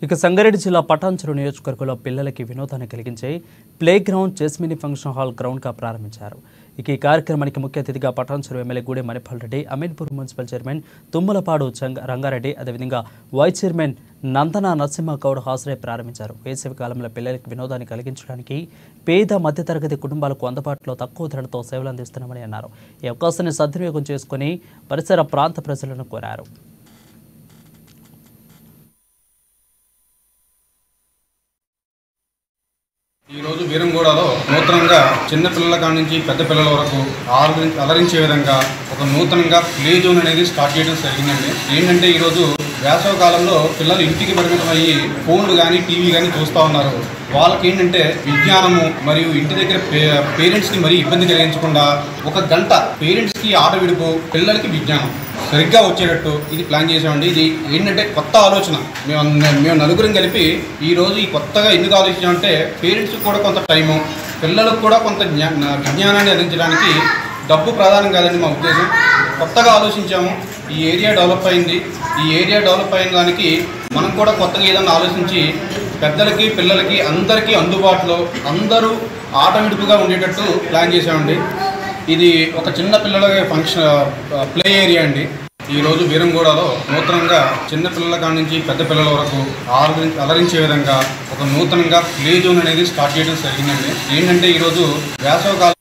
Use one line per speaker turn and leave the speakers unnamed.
ఇక సంగారెడ్డి జిల్లా పటాన్చెరు నియోజకవర్గంలో పిల్లలకి వినోదాన్ని కలిగించే ప్లే గ్రౌండ్ జెస్మిని ఫంక్షన్ హాల్ గ్రౌండ్గా ప్రారంభించారు. ఇక ఈ కార్యక్రమానికి ముఖ్య అతిథిగా Patancheru MLA Gudem Manipal Reddy, Ameenpur municipal chairman Tummalapadu Rangareddy, అదేవిధంగా వైస్ చైర్మన్ నందన నరసింహగౌడ్ హాజరై ప్రారంభించారు. వేసవి కాలంలో పిల్లలకి వినోదాన్ని కలిగించడానికి పేద మధ్యతరగతి కుటుంబాలకు అందుబాటులో తక్కువ ధరలతో సేవలు అందిస్తున్నామని అన్నారు. ఈ అవకాశాన్ని సద్వినియోగం చేసుకుని పరిసర ప్రాంత ప్రజలను కోరారు.
ఈరోజు వీరంగూడలో నూతనంగా చిన్న పిల్లల కాడి నుంచి పెద్ద పిల్లల వరకు అలరించే విధంగా ఒక నూతనంగా ప్లే జోన్ అనేది స్టార్ట్ చేయడం జరిగిందండి. ఏంటంటే ఈరోజు వేసవ కాలంలో పిల్లలు ఇంటికి పరిమితం అయ్యి ఫోన్లు కానీ టీవీ కానీ చూస్తూ ఉన్నారు. వాళ్ళకి ఏంటంటే విజ్ఞానము మరియు ఇంటి దగ్గర పేరెంట్స్కి మరీ ఇబ్బంది కలిగించకుండా ఒక గంట పేరెంట్స్కి ఆట విడుపు, పిల్లలకి విజ్ఞానం సరిగ్గా వచ్చేటట్టు ఇది ప్లాన్ చేసామండి. ఇది ఏంటంటే కొత్త ఆలోచన. మేము నలుగురం కలిపి ఈరోజు ఈ కొత్తగా ఎందుకు ఆలోచించామంటే పేరెంట్స్కి కూడా కొంత టైము, పిల్లలకు కూడా కొంత విజ్ఞానాన్ని అందించడానికి డబ్బు ప్రధానం కాదండి మా ఉద్దేశం. కొత్తగా ఆలోచించాము. ఈ ఏరియా డెవలప్ అయింది. ఈ ఏరియా డెవలప్ అయిన దానికి మనం కూడా కొత్తగా ఏదైనా ఆలోచించి పెద్దలకి పిల్లలకి అందరికీ అందుబాటులో అందరూ ఆట విడుపుగా ఉండేటట్టు ప్లాన్ చేసామండి. ఇది ఒక చిన్న పిల్లల ఫంక్షన్ ప్లే ఏరియా అండి. ఈరోజు వీరంగూడలో నూతనంగా చిన్న పిల్లల కాడి నుంచి పెద్ద పిల్లల వరకు అలరించే విధంగా ఒక నూతనంగా ప్లే జోన్ అనేది స్టార్ట్ చేయడం జరిగిందండి. ఏంటంటే ఈరోజు వేసవ కాలం